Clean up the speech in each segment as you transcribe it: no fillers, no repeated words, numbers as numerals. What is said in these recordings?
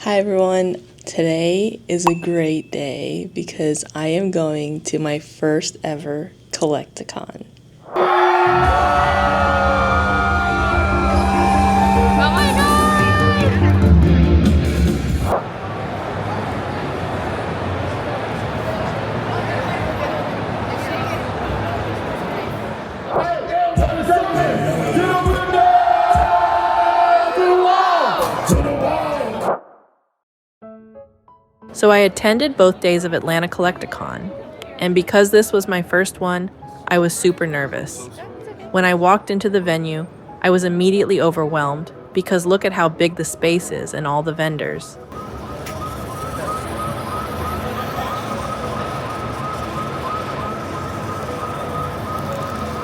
Hi everyone, today is a great day because I am going to my first ever collectacon. So I attended both days of Atlanta Collectacon, and because this was my first one, I was super nervous. When I walked into the venue, I was immediately overwhelmed because look at how big the space is and all the vendors.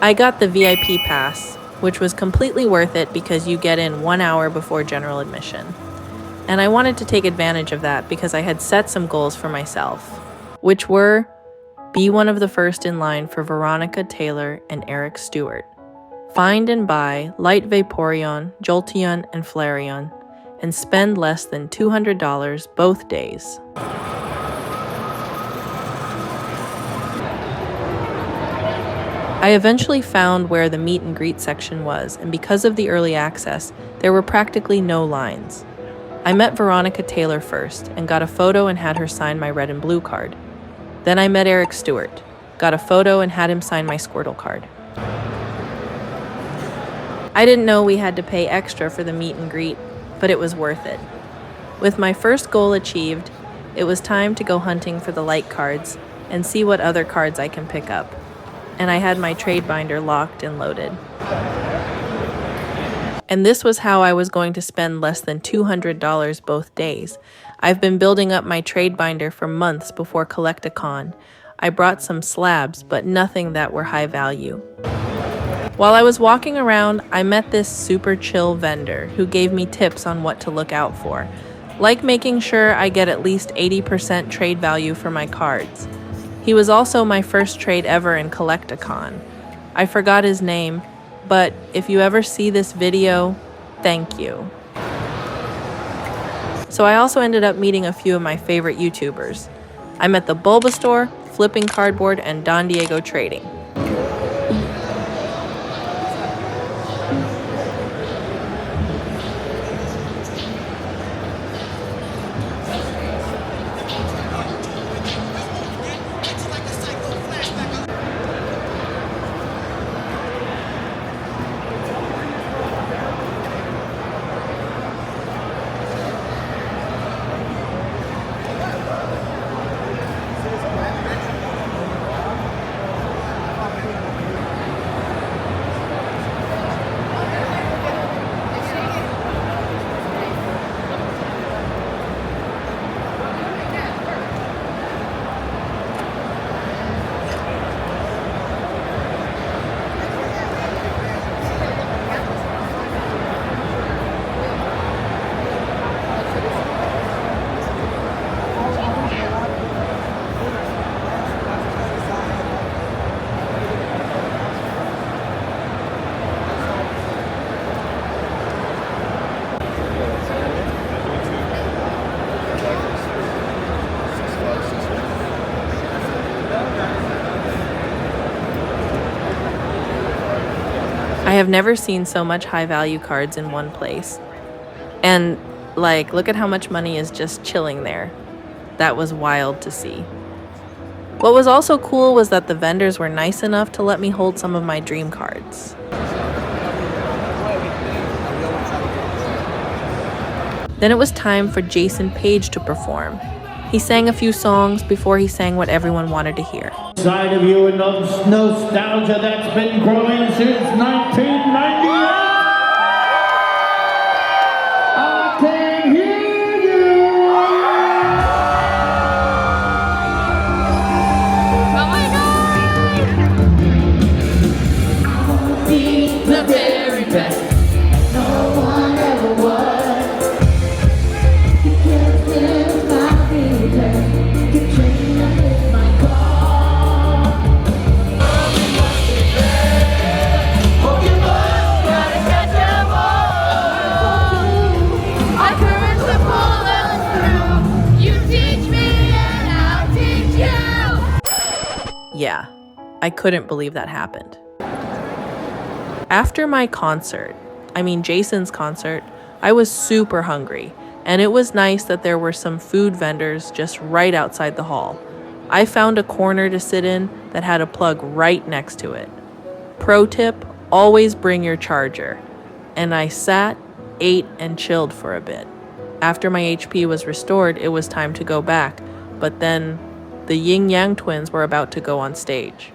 I got the VIP pass, which was completely worth it because you get in 1 hour before general admission. And I wanted to take advantage of that because I had set some goals for myself, which were be one of the first in line for Veronica Taylor and Eric Stewart, find and buy Light Vaporeon, Jolteon, and Flareon, and spend less than $200 both days. I eventually found where the meet and greet section was, and because of the early access, there were practically no lines. I met Veronica Taylor first and got a photo and had her sign my red and blue card. Then I met Eric Stewart, got a photo and had him sign my Squirtle card. I didn't know we had to pay extra for the meet and greet, but it was worth it. With my first goal achieved, it was time to go hunting for the light cards and see what other cards I can pick up. And I had my trade binder locked and loaded. And this was how I was going to spend less than $200 both days. I've been building up my trade binder for months before Collectacon. I brought some slabs, but nothing that were high value. While I was walking around, I met this super chill vendor who gave me tips on what to look out for, like making sure I get at least 80% trade value for my cards. He was also my first trade ever in Collectacon. I forgot his name, but if you ever see this video, thank you. So I also ended up meeting a few of my favorite YouTubers. I met the Bulbasaur, Flipping Cardboard, and Don Diego Trading. I have never seen so much high value cards in one place. And look at how much money is just chilling there. That was wild to see. What was also cool was that the vendors were nice enough to let me hold some of my dream cards. Then it was time for Jason Page to perform. He sang a few songs before he sang what everyone wanted to hear. Side of you and nostalgia that's been growing since 1998. I can hear you. Oh my God! I wanna be the very best. No one ever was. You can't live my feelings. You can't live my call. Pokémon, Yeah, I couldn't believe that happened. After my concert, Jason's concert, I was super hungry, and it was nice that there were some food vendors just right outside the hall. I found a corner to sit in that had a plug right next to it. Pro tip, always bring your charger. And I sat, ate, and chilled for a bit. After my HP was restored, it was time to go back, but then the Yin Yang twins were about to go on stage.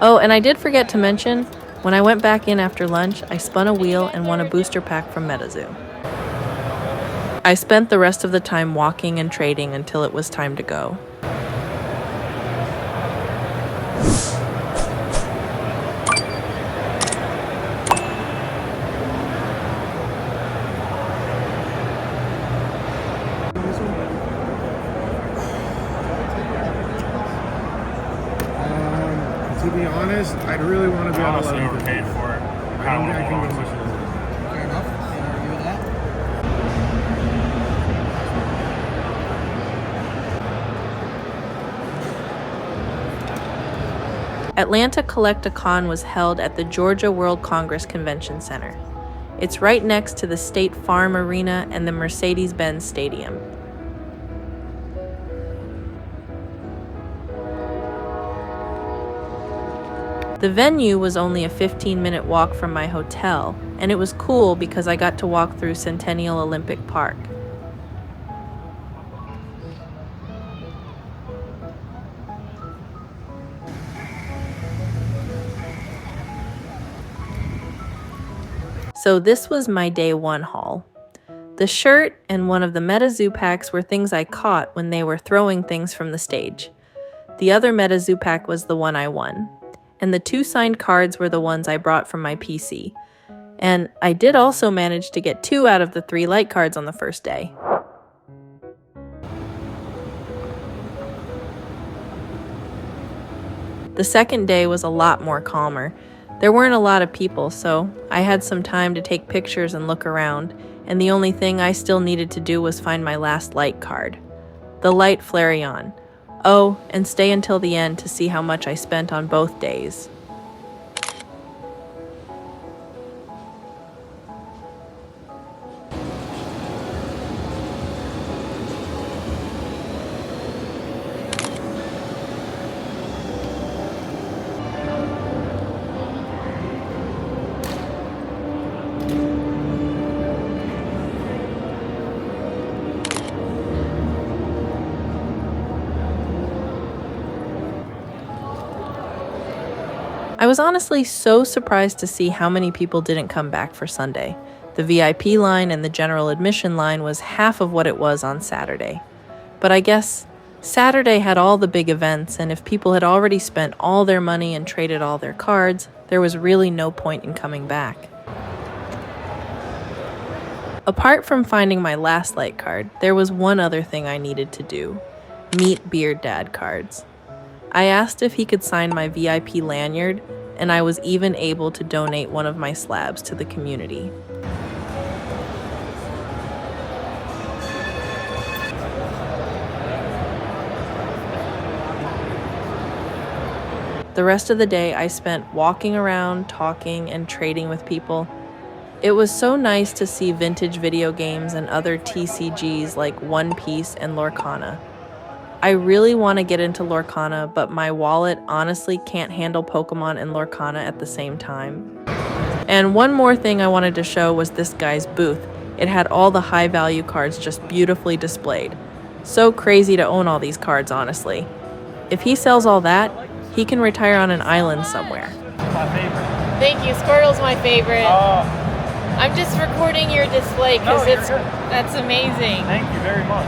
Oh, and I did forget to mention, when I went back in after lunch, I spun a wheel and won a booster pack from MetaZoo. I spent the rest of the time walking and trading until it was time to go. To be honest, I'd really want to be on Honestly 11. overpaid for it. I don't want to hold on to it. Fair enough. Can't argue with that. Atlanta Collectacon was held at the Georgia World Congress Convention Center. It's right next to the State Farm Arena and the Mercedes-Benz Stadium. The venue was only a 15-minute walk from my hotel, and it was cool because I got to walk through Centennial Olympic Park. So this was my day one haul. The shirt and one of the MetaZoo packs were things I caught when they were throwing things from the stage. The other MetaZoo pack was the one I won. And the 2 signed cards were the ones I brought from my PC. And I did also manage to get 2 out of the 3 light cards on the first day. The second day was a lot more calmer. There weren't a lot of people, so I had some time to take pictures and look around, and the only thing I still needed to do was find my last light card. The light Flareon. Oh, and stay until the end to see how much I spent on both days. I was honestly so surprised to see how many people didn't come back for Sunday. The VIP line and the general admission line was half of what it was on Saturday. But I guess Saturday had all the big events, and if people had already spent all their money and traded all their cards, there was really no point in coming back. Apart from finding my last light card, there was one other thing I needed to do: meet Beard Dad cards. I asked if he could sign my VIP lanyard, and I was even able to donate one of my slabs to the community. The rest of the day I spent walking around, talking, and trading with people. It was so nice to see vintage video games and other TCGs like One Piece and Lorcana. I really want to get into Lorcana, but my wallet honestly can't handle Pokémon and Lorcana at the same time. And one more thing I wanted to show was this guy's booth. It had all the high value cards just beautifully displayed. So crazy to own all these cards, honestly. If he sells all that, he can retire on an island somewhere. My favorite. Thank you. Squirtle's my favorite. I'm just recording your display because that's amazing. Thank you very much.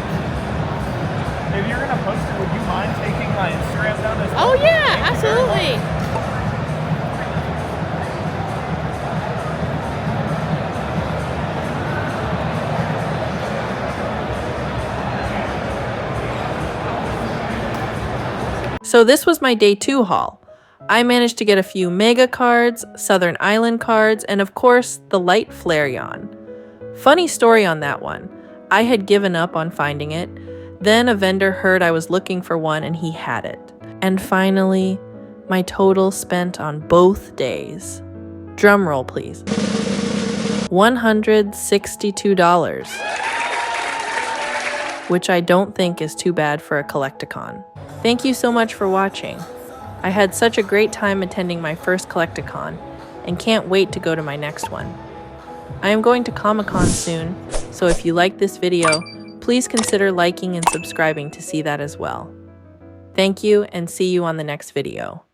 If you're gonna post it, would you mind taking my Instagram down as well? Oh yeah, absolutely. So this was my day 2 haul. I managed to get a few Mega cards, Southern Island cards, and of course, the Light Flareon. Funny story on that one. I had given up on finding it. Then a vendor heard I was looking for one and he had it. And finally, my total spent on both days. Drum roll, please. $162. Which I don't think is too bad for a collectacon. Thank you so much for watching. I had such a great time attending my first collectacon and can't wait to go to my next one. I am going to Comic-Con soon, so if you like this video, please consider liking and subscribing to see that as well. Thank you and see you on the next video.